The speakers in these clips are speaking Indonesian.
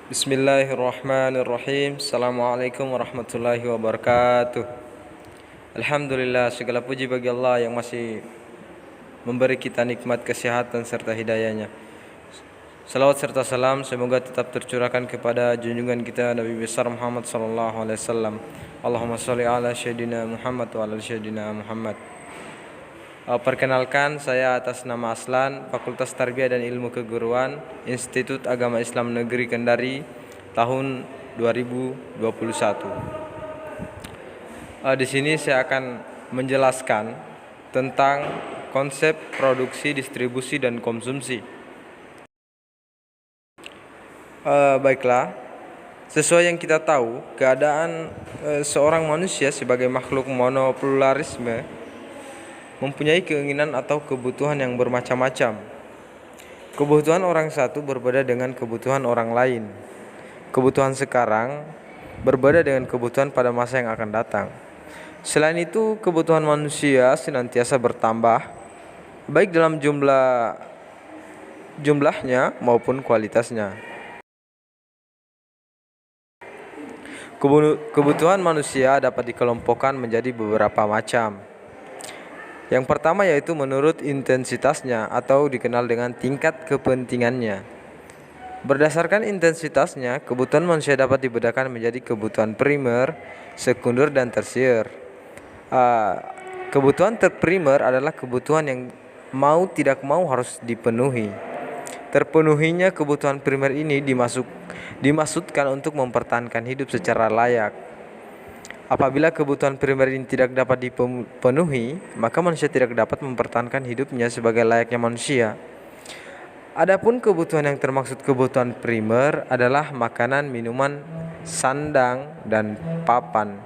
Bismillahirrahmanirrahim. Assalamualaikum warahmatullahi wabarakatuh. Alhamdulillah, segala puji bagi Allah yang masih memberi kita nikmat kesehatan serta hidayahnya. Salawat serta salam semoga tetap tercurahkan kepada junjungan kita Nabi besar Muhammad sallallahu alaihi wasallam. Allahumma sholli ala sayyidina Muhammad wa ala sayyidina Muhammad. Perkenalkan, saya atas nama Aslan, Fakultas Tarbiyah dan Ilmu Keguruan, Institut Agama Islam Negeri Kendari, tahun 2021. Di sini saya akan menjelaskan tentang konsep produksi, distribusi, dan konsumsi. Baiklah, sesuai yang kita tahu, keadaan seorang manusia sebagai makhluk monopluralisme mempunyai keinginan atau kebutuhan yang bermacam-macam. Kebutuhan orang satu berbeda dengan kebutuhan orang lain. Kebutuhan sekarang berbeda dengan kebutuhan pada masa yang akan datang. Selain itu, kebutuhan manusia senantiasa bertambah, baik dalam jumlahnya maupun kualitasnya. Kebutuhan manusia dapat dikelompokkan menjadi beberapa macam. Yang pertama yaitu menurut intensitasnya atau dikenal dengan tingkat kepentingannya. Berdasarkan intensitasnya, kebutuhan manusia dapat dibedakan menjadi kebutuhan primer, sekunder, dan tersier. Kebutuhan terprimer adalah kebutuhan yang mau tidak mau harus dipenuhi. Terpenuhinya kebutuhan primer ini dimaksudkan untuk mempertahankan hidup secara layak. Apabila kebutuhan primer ini tidak dapat dipenuhi, maka manusia tidak dapat mempertahankan hidupnya sebagai layaknya manusia. Adapun kebutuhan yang termaksud kebutuhan primer adalah makanan, minuman, sandang, dan papan.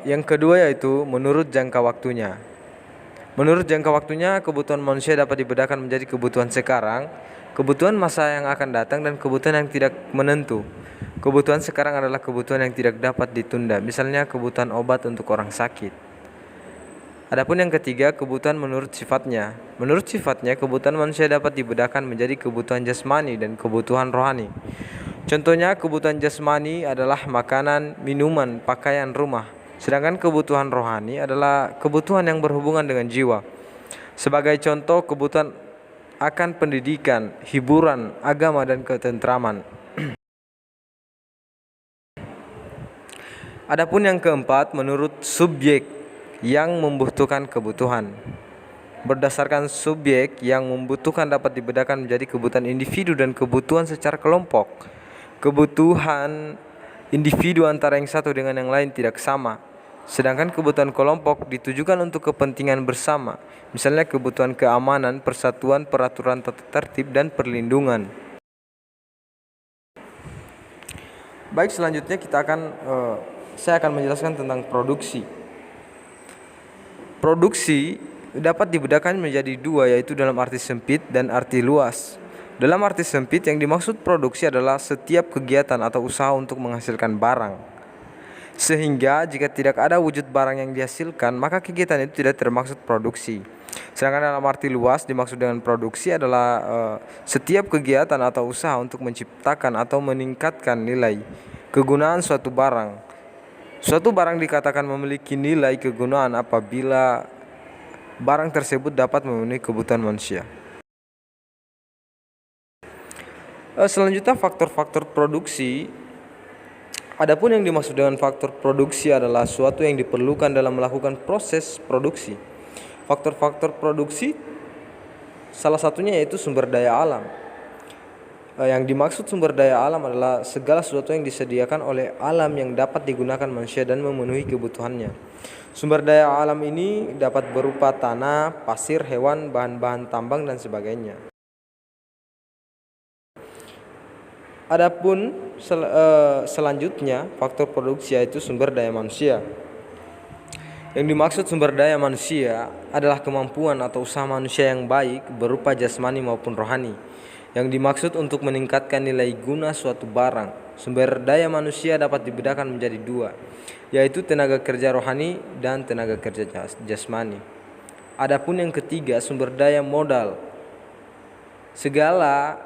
Yang kedua yaitu menurut jangka waktunya. Menurut jangka waktunya, kebutuhan manusia dapat dibedakan menjadi kebutuhan sekarang, kebutuhan masa yang akan datang, dan kebutuhan yang tidak menentu. Kebutuhan sekarang adalah kebutuhan yang tidak dapat ditunda, misalnya kebutuhan obat untuk orang sakit. Adapun yang ketiga, kebutuhan menurut sifatnya. Menurut sifatnya, kebutuhan manusia dapat dibedakan menjadi kebutuhan jasmani dan kebutuhan rohani. Contohnya, kebutuhan jasmani adalah makanan, minuman, pakaian, rumah. Sedangkan kebutuhan rohani adalah kebutuhan yang berhubungan dengan jiwa. Sebagai contoh, kebutuhan akan pendidikan, hiburan, agama, dan ketentraman. Adapun yang keempat, menurut subjek yang membutuhkan kebutuhan. Berdasarkan subjek yang membutuhkan dapat dibedakan menjadi kebutuhan individu dan kebutuhan secara kelompok. Kebutuhan individu antara yang satu dengan yang lain tidak sama, sedangkan kebutuhan kelompok ditujukan untuk kepentingan bersama, misalnya kebutuhan keamanan, persatuan, peraturan tata tertib, dan perlindungan. Baik, selanjutnya saya akan menjelaskan tentang produksi. Produksi dapat dibedakan menjadi dua, yaitu dalam arti sempit dan arti luas. Dalam arti sempit, yang dimaksud produksi adalah setiap kegiatan atau usaha untuk menghasilkan barang. Sehingga jika tidak ada wujud barang yang dihasilkan, maka kegiatan itu tidak termaksud produksi. Sedangkan dalam arti luas, dimaksud dengan produksi adalah setiap kegiatan atau usaha untuk menciptakan atau meningkatkan nilai kegunaan suatu barang. Suatu barang dikatakan memiliki nilai kegunaan apabila barang tersebut dapat memenuhi kebutuhan manusia. Selanjutnya, faktor-faktor produksi. Adapun yang dimaksud dengan faktor produksi adalah suatu yang diperlukan dalam melakukan proses produksi. Faktor-faktor produksi salah satunya yaitu sumber daya alam. Yang dimaksud sumber daya alam adalah segala sesuatu yang disediakan oleh alam yang dapat digunakan manusia dan memenuhi kebutuhannya. Sumber daya alam ini dapat berupa tanah, pasir, hewan, bahan-bahan tambang, dan sebagainya. Adapun selanjutnya, faktor produksi yaitu sumber daya manusia. Yang dimaksud sumber daya manusia adalah kemampuan atau usaha manusia yang baik berupa jasmani maupun rohani, yang dimaksud untuk meningkatkan nilai guna suatu barang. Sumber daya manusia dapat dibedakan menjadi dua, yaitu tenaga kerja rohani dan tenaga kerja jasmani. Adapun yang ketiga, sumber daya modal. Segala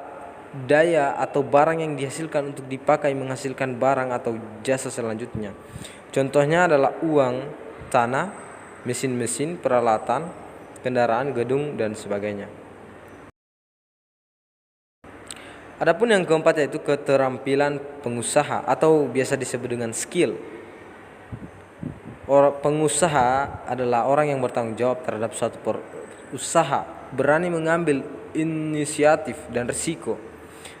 daya atau barang yang dihasilkan untuk dipakai menghasilkan barang atau jasa selanjutnya. Contohnya adalah uang, tanah, mesin-mesin, peralatan, kendaraan, gedung, dan sebagainya. Adapun yang keempat yaitu keterampilan pengusaha atau biasa disebut dengan skill. Pengusaha adalah orang yang bertanggung jawab terhadap suatu usaha, berani mengambil inisiatif dan risiko,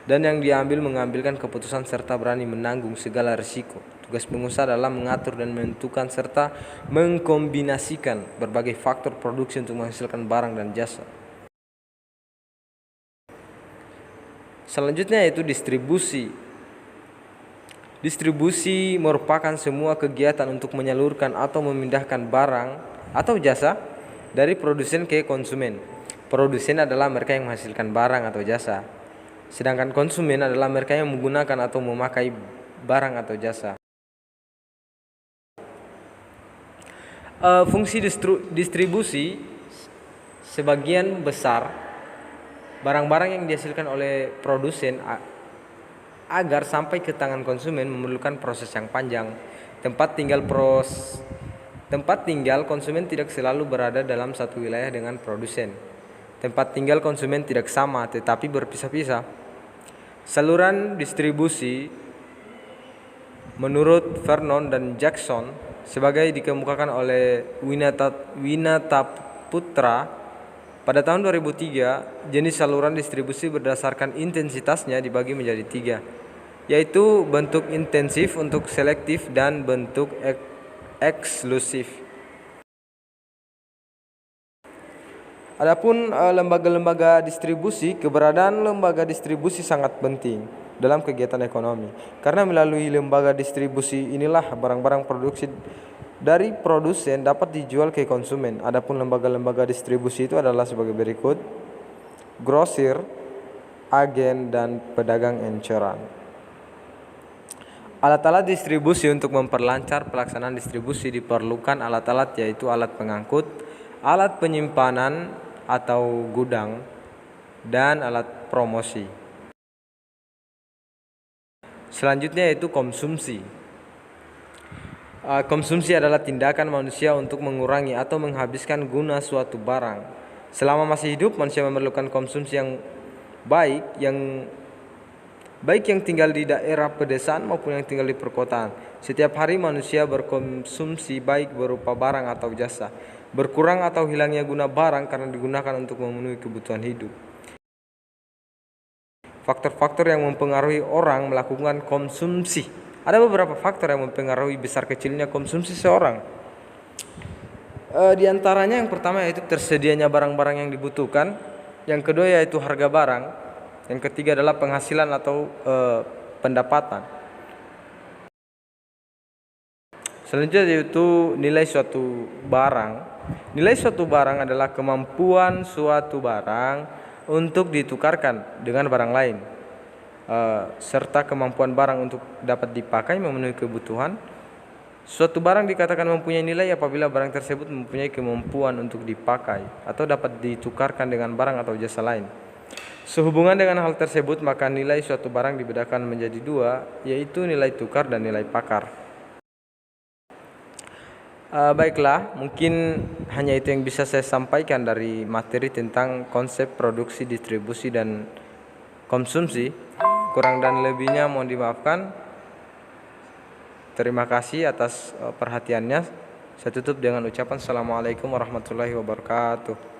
dan yang diambil mengambilkan keputusan serta berani menanggung segala risiko. Tugas pengusaha adalah mengatur dan menentukan serta mengkombinasikan berbagai faktor produksi untuk menghasilkan barang dan jasa. Selanjutnya yaitu distribusi. Distribusi merupakan semua kegiatan untuk menyalurkan atau memindahkan barang atau jasa dari produsen ke konsumen. Produsen adalah mereka yang menghasilkan barang atau jasa, sedangkan konsumen adalah mereka yang menggunakan atau memakai barang atau jasa. Fungsi distribusi, sebagian besar barang-barang yang dihasilkan oleh produsen agar sampai ke tangan konsumen memerlukan proses yang panjang. Tempat tinggal konsumen tidak selalu berada dalam satu wilayah dengan produsen. Tempat tinggal konsumen tidak sama tetapi berpisah-pisah. Saluran distribusi menurut Vernon dan Jackson sebagai dikemukakan oleh Winata Putra pada tahun 2003, jenis saluran distribusi berdasarkan intensitasnya dibagi menjadi 3, yaitu bentuk intensif, untuk selektif, dan bentuk eksklusif. Adapun lembaga-lembaga distribusi, keberadaan lembaga distribusi sangat penting dalam kegiatan ekonomi, karena melalui lembaga distribusi inilah barang-barang produksi dari produsen dapat dijual ke konsumen. Adapun lembaga-lembaga distribusi itu adalah sebagai berikut: grosir, agen, dan pedagang eceran. Alat-alat distribusi. Untuk memperlancar pelaksanaan distribusi diperlukan alat-alat, yaitu alat pengangkut, alat penyimpanan atau gudang, dan alat promosi. Selanjutnya yaitu konsumsi. Konsumsi adalah tindakan manusia untuk mengurangi atau menghabiskan guna suatu barang. Selama masih hidup, manusia memerlukan konsumsi yang baik yang tinggal di daerah pedesaan maupun yang tinggal di perkotaan. Setiap hari manusia berkonsumsi baik berupa barang atau jasa. Berkurang atau hilangnya guna barang karena digunakan untuk memenuhi kebutuhan hidup. Faktor-faktor yang mempengaruhi orang melakukan konsumsi. Ada beberapa faktor yang mempengaruhi besar kecilnya konsumsi seorang. Di antaranya yang pertama yaitu tersedianya barang-barang yang dibutuhkan. Yang kedua yaitu harga barang. Yang ketiga adalah penghasilan atau pendapatan. Selanjutnya yaitu nilai suatu barang. Nilai suatu barang adalah kemampuan suatu barang untuk ditukarkan dengan barang lain, serta kemampuan barang untuk dapat dipakai memenuhi kebutuhan. Suatu barang dikatakan mempunyai nilai apabila barang tersebut mempunyai kemampuan untuk dipakai atau dapat ditukarkan dengan barang atau jasa lain. Sehubungan dengan hal tersebut, maka nilai suatu barang dibedakan menjadi 2, yaitu nilai tukar dan nilai pakar. Baiklah, mungkin hanya itu yang bisa saya sampaikan dari materi tentang konsep produksi, distribusi, dan konsumsi. Kurang dan lebihnya mohon dimaafkan. Terima kasih atas perhatiannya. Saya tutup dengan ucapan Assalamualaikum warahmatullahi wabarakatuh.